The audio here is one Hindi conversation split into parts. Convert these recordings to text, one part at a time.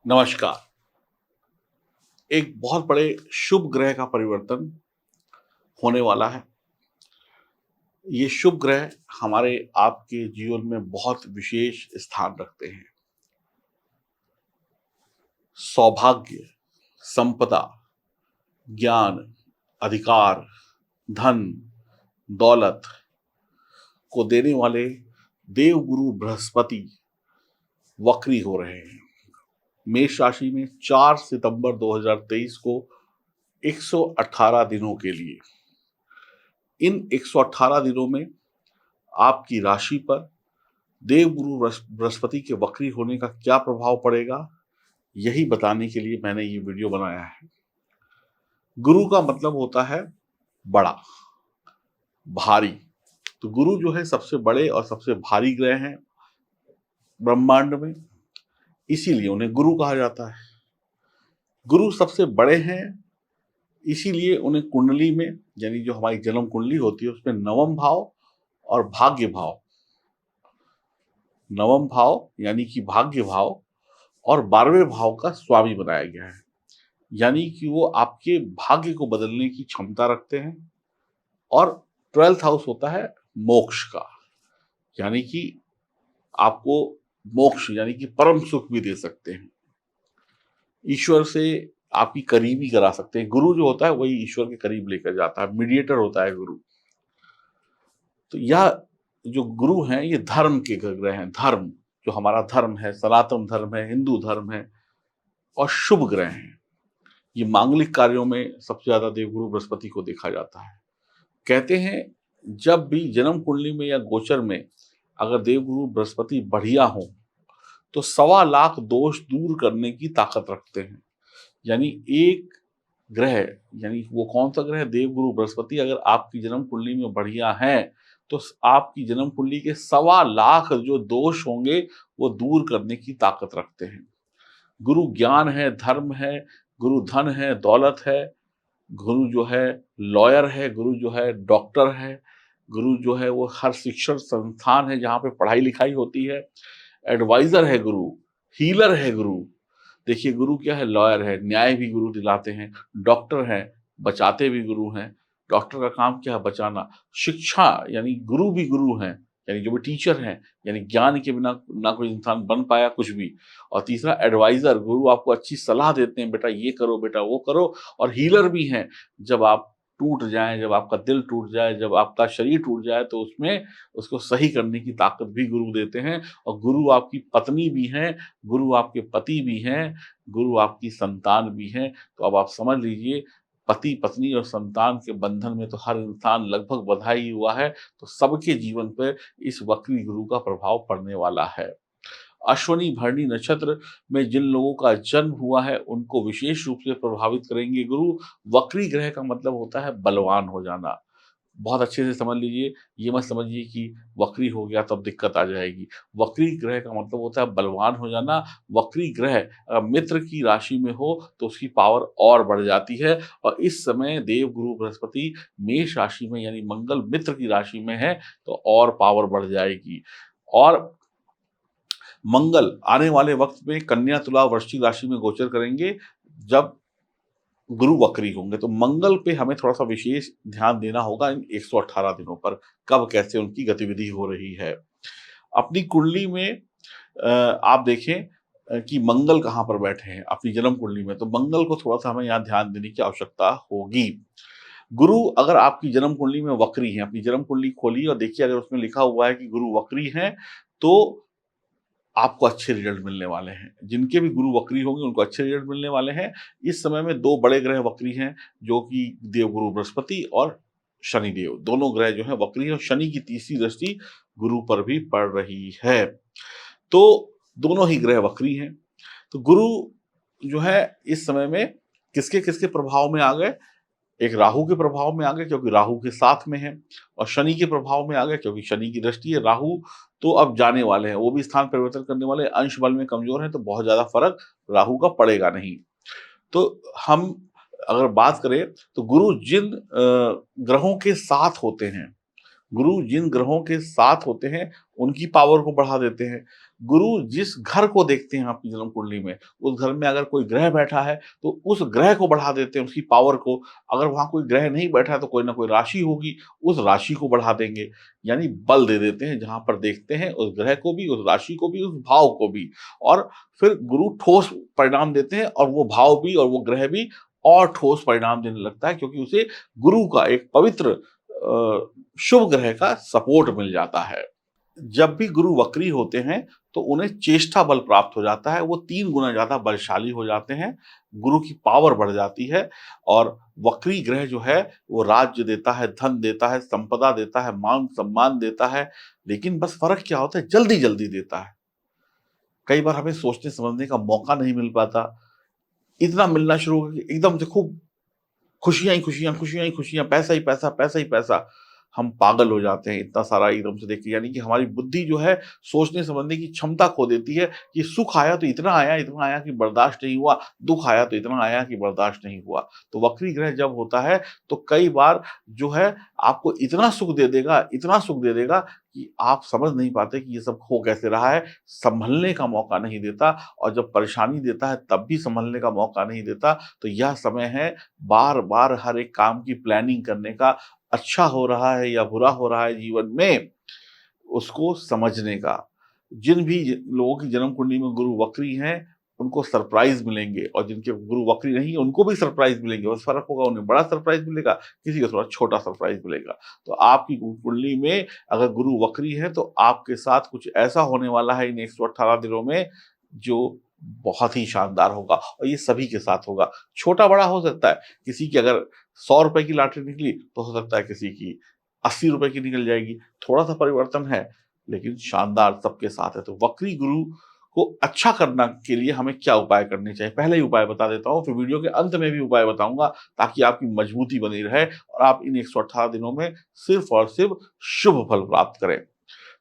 नमस्कार। एक बहुत बड़े शुभ ग्रह का परिवर्तन होने वाला है। ये शुभ ग्रह हमारे आपके जीवन में बहुत विशेष स्थान रखते हैं। सौभाग्य, संपदा, ज्ञान, अधिकार, धन, दौलत को देने वाले देवगुरु बृहस्पति वक्री हो रहे हैं। मेष राशि में 4 सितंबर 2023 को 118 दिनों के लिए। इन 118 दिनों में आपकी राशि पर देवगुरु बृहस्पति के वक्री होने का क्या प्रभाव पड़ेगा, यही बताने के लिए मैंने ये वीडियो बनाया है। गुरु का मतलब होता है बड़ा, भारी। तो गुरु जो है सबसे बड़े और सबसे भारी ग्रह हैं ब्रह्मांड में, इसीलिए उन्हें गुरु कहा जाता है। गुरु सबसे बड़े हैं, इसीलिए उन्हें कुंडली में, यानी जो हमारी जन्म कुंडली होती है, उसमें नवम भाव और भाग्य भाव, नवम भाव यानी कि भाग्य भाव और 12वें भाव का स्वामी बनाया गया है। यानी कि वो आपके भाग्य को बदलने की क्षमता रखते हैं। और 12th हाउस होता है मोक्ष का, यानी कि आपको मोक्ष यानी कि परम सुख भी दे सकते हैं, ईश्वर से आपकी करीबी करा सकते हैं। गुरु जो होता है वही ईश्वर के करीब लेकर जाता है, मीडिएटर होता है गुरु। तो यह जो गुरु हैं ये धर्म के ग्रह हैं। धर्म, जो हमारा धर्म है, सनातन धर्म है, हिंदू धर्म है, और शुभ ग्रह हैं। ये मांगलिक कार्यों में सबसे ज्यादा देवगुरु बृहस्पति को देखा जाता है। कहते हैं जब भी जन्म कुंडली में या गोचर में अगर देवगुरु बृहस्पति बढ़िया हो तो 1.25 लाख दोष दूर करने की ताकत रखते हैं। यानी एक ग्रह, यानी वो कौन सा ग्रह, देवगुरु बृहस्पति, अगर आपकी जन्म कुंडली में बढ़िया है तो आपकी जन्म कुंडली के 1.25 लाख जो दोष होंगे वो दूर करने की ताकत रखते हैं। गुरु ज्ञान है, धर्म है, गुरु धन है, दौलत है, गुरु जो है लॉयर है, गुरु जो है डॉक्टर है, गुरु जो है वो हर शिक्षण संस्थान है जहाँ पे पढ़ाई लिखाई होती है, एडवाइजर है गुरु, हीलर है गुरु। देखिए गुरु क्या है, लॉयर है, न्याय भी गुरु दिलाते हैं, डॉक्टर है, बचाते भी गुरु हैं। डॉक्टर का काम क्या है, बचाना। शिक्षा यानी गुरु भी गुरु हैं, यानी जो भी टीचर हैं, यानी ज्ञान के बिना ना कोई इंसान बन पाया कुछ भी। और तीसरा एडवाइजर, गुरु आपको अच्छी सलाह देते हैं, बेटा ये करो, बेटा वो करो। और हीलर भी हैं, जब आप टूट जाएं, जब आपका दिल टूट जाए, जब आपका शरीर टूट जाए तो उसमें उसको सही करने की ताकत भी गुरु देते हैं। और गुरु आपकी पत्नी भी हैं, गुरु आपके पति भी हैं, गुरु आपकी संतान भी हैं। तो अब आप समझ लीजिए, पति पत्नी और संतान के बंधन में तो हर इंसान लगभग बंधा ही हुआ है। तो सबके जीवन पर इस वक्री गुरु का प्रभाव पड़ने वाला है। अश्विनी भरणी नक्षत्र में जिन लोगों का जन्म हुआ है उनको विशेष रूप से प्रभावित करेंगे गुरु। वक्री ग्रह का मतलब होता है बलवान हो जाना। बहुत अच्छे से समझ लीजिए, ये मत समझिए कि वक्री हो गया तब दिक्कत आ जाएगी। वक्री ग्रह का मतलब होता है बलवान हो जाना। वक्री ग्रह अगर मित्र की राशि में हो तो उसकी पावर और बढ़ जाती है। और इस समय देवगुरु बृहस्पति मेष राशि में यानी मंगल मित्र की राशि में है तो और पावर बढ़ जाएगी। और मंगल आने वाले वक्त में कन्या तुला वृश्चिक राशि में गोचर करेंगे जब गुरु वक्री होंगे। तो मंगल पे हमें थोड़ा सा विशेष ध्यान देना होगा इन 118 दिनों पर, कब कैसे उनकी गतिविधि हो रही है। अपनी कुंडली में आप देखें कि मंगल कहाँ पर बैठे हैं अपनी जन्म कुंडली में, तो मंगल को थोड़ा सा हमें यहाँ ध्यान देने की आवश्यकता होगी। गुरु अगर आपकी जन्म कुंडली में वक्री है, अपनी जन्म कुंडली खोलिए और देखिए, अगर उसमें लिखा हुआ है कि गुरु वक्री है तो आपको अच्छे रिजल्ट मिलने वाले हैं। जिनके भी गुरु वक्री होंगे उनको अच्छे रिजल्ट मिलने वाले हैं। इस समय में 2 बड़े ग्रह वक्री हैं, जो कि देवगुरु बृहस्पति और शनिदेव, दोनों ग्रह जो हैं वक्री हैं। और शनि की तीसरी दृष्टि गुरु पर भी पड़ रही है, तो दोनों ही ग्रह वक्री हैं। तो गुरु जो है इस समय में किसके किसके प्रभाव में आ गए, एक राहु के प्रभाव में आ गए क्योंकि राहु के साथ में है, और शनि के प्रभाव में आ गए क्योंकि शनि की दृष्टि है। राहु तो अब जाने वाले हैं, वो भी स्थान परिवर्तन करने वाले हैं, अंश बल में कमजोर हैं, तो बहुत ज्यादा फर्क राहु का पड़ेगा नहीं। तो हम अगर बात करें तो गुरु जिन ग्रहों के साथ होते हैं, गुरु जिन ग्रहों के साथ होते हैं उनकी पावर को बढ़ा देते हैं। गुरु जिस घर को देखते हैं आपकी जन्म कुंडली में, उस घर में अगर कोई ग्रह बैठा है, तो उस ग्रह को बढ़ा देते हैं, उसकी पावर को। अगर वहाँ कोई ग्रह नहीं बैठा है, तो कोई ना कोई राशि होगी, उस राशि को बढ़ा देंगे। यानी बल दे देते हैं, जहाँ पर देखते हैं उस ग्रह को भी, उस राशि को भी, उस भाव को भी। और फिर गुरु ठोस परिणाम देते हैं, और वो भाव भी और वो ग्रह भी और ठोस परिणाम देने लगता है, क्योंकि उसे गुरु का एक पवित्र शुभ ग्रह का सपोर्ट मिल जाता है। जब भी गुरु वक्री होते हैं, तो उन्हें चेष्टा बल प्राप्त हो जाता है, वो 3 गुना ज़्यादा बलशाली हो जाते हैं, गुरु की पावर बढ़ जाती है। और वक्री ग्रह जो है, वो राज्य देता है, धन देता है, संपदा देता है, मान-सम्मान देता है, लेकिन बस फ़र्क क्या होता है, जल्दी-जल्दी देता है। कई बार हमें सोचने-समझने का मौका नहीं मिल पाता, इतना मिलना शुरू हो गया कि एकदम से खूब खुशियाँ ही खुशियाँ, खुशियाँ ही खुशियाँ, पैसा ही पैसा, पैसा ही पैसा। हम पागल हो जाते हैं इतना सारा एकदम से देख के, यानी कि हमारी बुद्धि जो है सोचने-समझने की क्षमता खो देती है कि सुख आया तो इतना आया कि बर्दाश्त नहीं हुआ, दुःख आया तो इतना आया कि बर्दाश्त नहीं हुआ। तो वक्री ग्रह जब होता है, तो कई बार जो है आपको इतना सुख दे देगा कि आप समझ नहीं पाते कि ये सब हो कैसे रहा है, सँभलने का मौका नहीं देता। और जब परेशानी देता है, तब भी सँभलने का मौका नहीं देता। तो यह समय है बार-बार हर एक काम की प्लानिंग करने का, अच्छा हो रहा है या बुरा हो रहा है जीवन में, उसको समझने का। जिन भी लोगों की जन्म कुंडली में गुरु वक्री हैं, उनको सरप्राइज़ मिलेंगे, और जिनके गुरु वक्री नहीं है, उनको भी सरप्राइज़ मिलेंगे। बस फ़र्क होगा, उन्हें बड़ा सरप्राइज़ मिलेगा, किसी को थोड़ा छोटा सरप्राइज़ मिलेगा। तो आपकी कुंडली में अगर गुरु वक्री है, तो आपके साथ कुछ ऐसा होने वाला है इन 118 दिनों में, जो बहुत ही शानदार होगा, और ये सभी के साथ होगा। छोटा-बड़ा हो सकता है, किसी की अगर ₹100 की लॉटरी निकली, तो हो सकता है किसी की ₹80 की निकल जाएगी। थोड़ा-सा परिवर्तन है, लेकिन शानदार सबके साथ है। तो वक्री गुरु को अच्छा करना के लिए हमें क्या उपाय करने चाहिए? पहले ही उपाय बता देता हूँ, फिर वीडियो के अंत में भी उपाय बताऊँगा, ताकि आपकी मजबूती बनी रहे और आप इन 118 दिनों में सिर्फ़ और सिर्फ़ शुभ फल प्राप्त करें।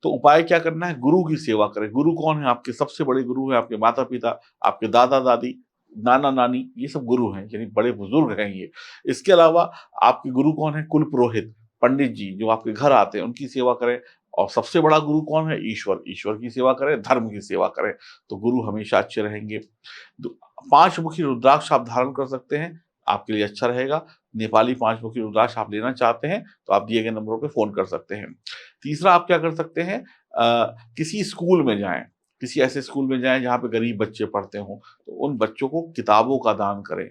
तो उपाय क्या करना है? गुरु की सेवा करें। गुरु कौन है? आपके सबसे बड़े गुरु हैं आपके माता-पिता, आपके दादा-दादी, नाना-नानी, ये सब गुरु हैं, यानी बड़े बुजुर्ग हैं ये। इसके अलावा आपके गुरु कौन है? कुल पुरोहित, पंडित जी जो आपके घर आते हैं, उनकी सेवा करें। और सबसे बड़ा गुरु कौन है? ईश्वर। ईश्वर की सेवा करें, धर्म की सेवा करें, तो गुरु हमेशा अच्छे रहेंगे। दु 5 मुखी रुद्राक्ष आप धारण कर सकते हैं, आपके लिए अच्छा रहेगा। नेपाली 5 मुखी रुद्राक्ष आप लेना चाहते हैं, तो आप दिए गए नंबरों पे फ़ोन कर सकते हैं। तीसरा आप क्या कर सकते हैं, किसी स्कूल में जाएँ, किसी ऐसे स्कूल में जाएँ जहाँ पे गरीब बच्चे पढ़ते हों, तो उन बच्चों को किताबों का दान करें,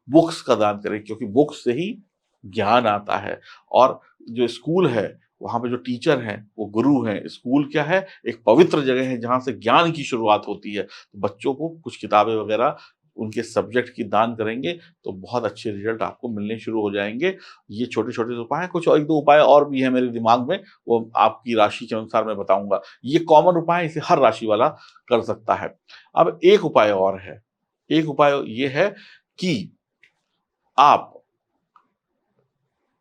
बुक्स का दान करें, क्योंकि बुक्स से ही ज्ञान आता है। और जो स्कूल है, वहाँ पे जो टीचर हैं, वो गुरु हैं। स्कूल क्या है? एक पवित्र जगह है जहाँ से ज्ञान की शुरुआत होती है। तो बच्चों को कुछ किताबें वगैरह उनके सब्जेक्ट की दान करेंगे, तो बहुत अच्छे रिज़ल्ट आपको मिलने शुरू हो जाएँगे। ये छोटे-छोटे उपाय हैं, कुछ 1-2 उपाय और भी हैं मेरे दिमाग में, वो आपकी राशि के अनुसार मैं बताऊँगा। ये कॉमन उपाय है, इसे हर राशि वाला कर सकता है। अब एक उपाय और है, एक उपाय ये है कि आप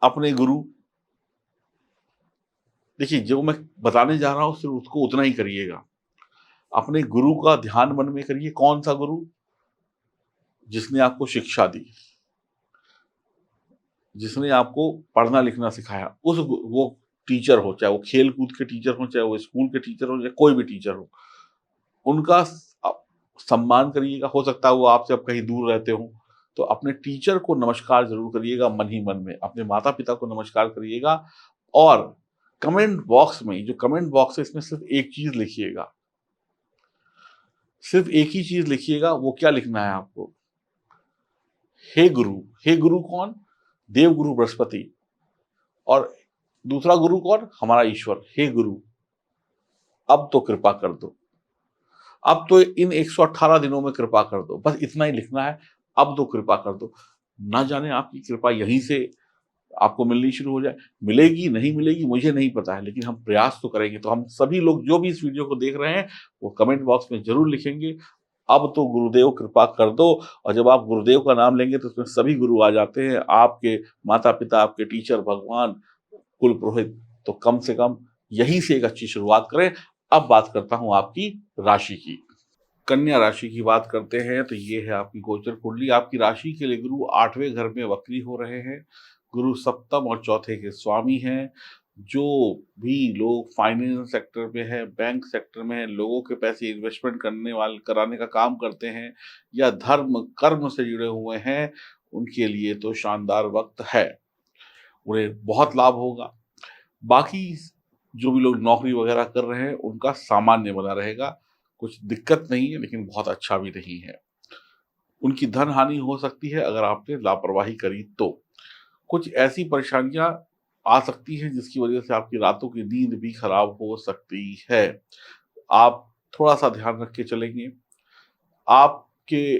अपने गुरु, देखिए जो मैं बताने जा रहा हूँ सिर्फ़ उसको उतना ही करिएगा। अपने गुरु का ध्यान मन में करिए, कौन-सा गुरु? जिसने आपको शिक्षा दी, जिसने आपको पढ़ना-लिखना सिखाया, उस गु वो टीचर हो, चाहे वो खेल-कूद के टीचर हों, चाहे वो स्कूल के टीचर हों, या कोई भी टीचर हो, उनका सम्मान करिएगा। हो सकता है वो आपसे अब कहीं दूर रहते हों, तो अपने टीचर को नमस्कार ज़रूर करिएगा मन ही मन में। अपने माता-पिता को नमस्कार करिएगा, और कमेंट बॉक्स में, जो कमेंट बॉक्स है, इसमें सिर्फ़ एक चीज़ लिखिएगा, सिर्फ़ एक ही चीज़ लिखिएगा। वो क्या लिखना है आपको? हे गुरु। हे गुरु कौन? देवगुरु बृहस्पति। और दूसरा गुरु कौन? हमारा ईश्वर। हे गुरु, अब तो कृपा कर दो। अब तो इन 118 दिनों में कृपा कर दो। बस इतना ही लिखना है, अब तो कृपा कर दो। ना जाने आपकी कृपा यहीं से आपको मिलनी शुरू हो जाए। मिलेगी, नहीं मिलेगी मुझे नहीं पता है, लेकिन हम प्रयास तो करेंगे। तो हम सभी लोग जो भी इस वीडियो को देख रहे हैं, वो कमेंट बॉक्स में ज़रूर लिखेंगे, अब तो गुरुदेव कृपा कर दो। और जब आप गुरुदेव का नाम लेंगे, तो उसमें सभी गुरु आ जाते हैं, आपके माता-पिता, आपके टीचर, भगवान, कुल पुरोहित। तो कम से कम यहीं से एक अच्छी शुरुआत करें। अब बात करता हूँ आपकी राशि की। कन्या राशि की बात करते हैं, तो ये है आपकी गोचर कुंडली। आपकी राशि के लिए गुरु 8वें घर में वक्री हो रहे हैं। गुरु सप्तम और चौथे के स्वामी हैं। जो भी लोग फाइनेंस सेक्टर में है, बैंक सेक्टर में है, लोगों के पैसे इन्वेस्टमेंट कराने का काम करते हैं या धर्म, कर्म से जुड़े हुए हैं, उनके लिए तो शानदार वक़्त है। उन्हें बहुत लाभ होगा। बाकी जो भी लोग नौकरी वगैरह कर रहे हैं, उनका सामान्य बना रहेगा। कुछ दिक्कत नहीं है, लेकिन बहुत अच्छा भी नहीं है। उनकी धन हानि हो सकती है अगर आपने लापरवाही करी तो। कुछ ऐसी परेशानियाँ आ सकती हैं जिसकी वजह से आपकी रातों की नींद भी खराब हो सकती है। आप थोड़ा-सा ध्यान रख के चलेंगे, आपके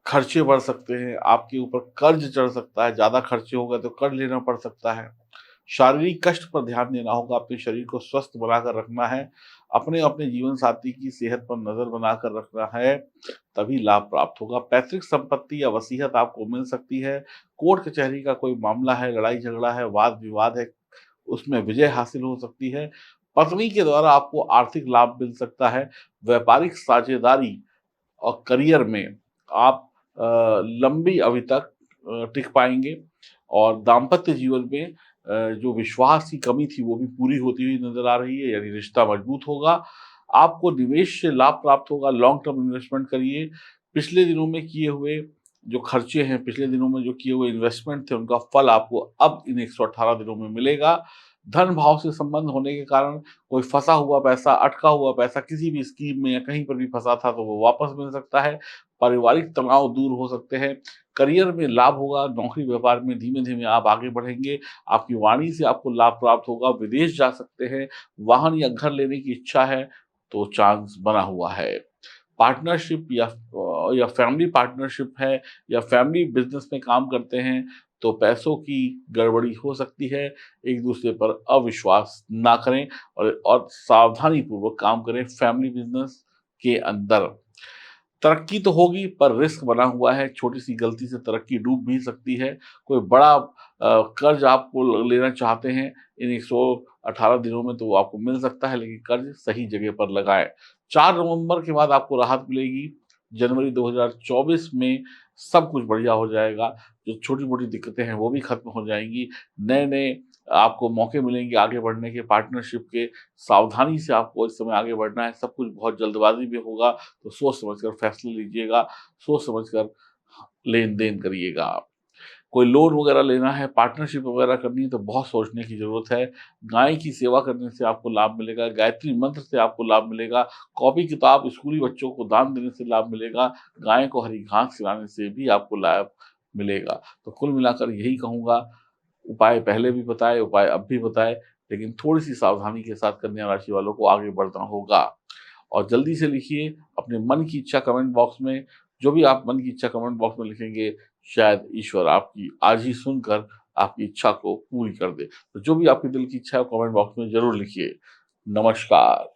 खर्चे बढ़ सकते हैं, आपके ऊपर कर्ज़ चढ़ सकता है, ज़्यादा खर्चे हो गए तो कर्ज़ लेना पड़ सकता है। शारीरिक कष्ट पर ध्यान देना होगा, अपने शरीर को स्वस्थ बनाकर रखना है, अपने जीवन साथी की सेहत पर नज़र बनाकर रखना है, तभी लाभ प्राप्त होगा। पैतृक संपत्ति या वसीयत आपको मिल सकती है, कोर्ट कचहरी का कोई मामला है, लड़ाई-झगड़ा है, वाद-विवाद है, उसमें विजय हासिल हो सकती है। पत्नी के द्वारा आपको आर्थिक लाभ मिल सकता है, व्यापारिक साझेदारी और करियर में आप लंबी अवधि तक टिक पाएँगे और दाम्पत्य जीवन में जो विश्वास की कमी थी वो भी पूरी होती हुई नज़र आ रही है, यानी रिश्ता मजबूत होगा। आपको निवेश से लाभ प्राप्त होगा, लॉन्ग टर्म इन्वेस्टमेंट करिए। पिछले दिनों में किए हुए जो खर्चे हैं, पिछले दिनों में जो किए हुए इन्वेस्टमेंट थे, उनका फल आपको अब इन 118 दिनों में मिलेगा। धन भाव से संबंध होने के कारण कोई फँसा हुआ पैसा, अटका हुआ पैसा किसी भी स्कीम में या कहीं पर भी फँसा था, तो वो वापस मिल सकता है। पारिवारिक तनाव दूर हो सकते हैं। करियर में लाभ होगा, नौकरी-व्यापार में धीमे-धीमे आप आगे बढ़ेंगे। आपकी वाणी से आपको लाभ प्राप्त होगा, विदेश जा सकते हैं, वाहन या घर लेने की इच्छा है, तो चांस बना हुआ है। पार्टनरशिप या फैमिली पार्टनरशिप है या फैमिली बिज़नेस में काम करते हैं, तो पैसों की गड़बड़ी हो सकती है। एक-दूसरे पर अविश्वास ना करें और सावधानीपूर्वक काम करें फैमिली बिज़नेस के अंदर। तरक्की तो होगी पर रिस्क बना हुआ है, छोटी-सी गलती से तरक्की डूब भी सकती है। कोई बड़ा कर्ज़ आपको लेना चाहते हैं इन 118 दिनों में तो वो आपको मिल सकता है, लेकिन कर्ज़ सही जगह पर लगाएँ। 4 नवंबर के बाद आपको राहत मिलेगी। जनवरी 2024 में सब कुछ बढ़िया हो जाएगा। जो छोटी-मोटी दिक्कतें हैं वो भी खत्म हो जाएँगी। नए-नए आपको मौके मिलेंगे आगे बढ़ने के, पार्टनरशिप के। सावधानी से आपको इस समय आगे बढ़ना है, सब कुछ बहुत जल्दबाज़ी में होगा, तो सोच समझ कर फैसले लीजिएगा, सोच समझ कर लेन-देन करिएगा आप। कोई लोन वगैरह लेना है, पार्टनरशिप वगैरह करनी है तो बहुत सोचने की ज़रूरत है। गाय की सेवा करने से आपको लाभ मिलेगा, गायत्री मंत्र से आपको लाभ मिलेगा, कॉपी-किताब स्कूली बच्चों को दान देने से लाभ मिलेगा, गाय को हरी घास खिलाने से भी आपको लाभ मिलेगा। तो कुल मिलाकर यही कहूँगा, उपाय पहले भी बताए, उपाय अब भी बताए, लेकिन थोड़ी-सी सावधानी के साथ कन्या राशि वालों को आगे बढ़ना होगा। और जल्दी से लिखिए अपने मन की इच्छा कमेंट बॉक्स में, जो भी आप मन की इच्छा कमेंट बॉक्स में लिखेंगे, शायद ईश्वर आपकी आज ही सुनकर आपकी इच्छा को पूरी कर दे। तो जो भी आपके दिल की इच्छा है, कमेंट बॉक्स में ज़रूर लिखिए। नमस्कार।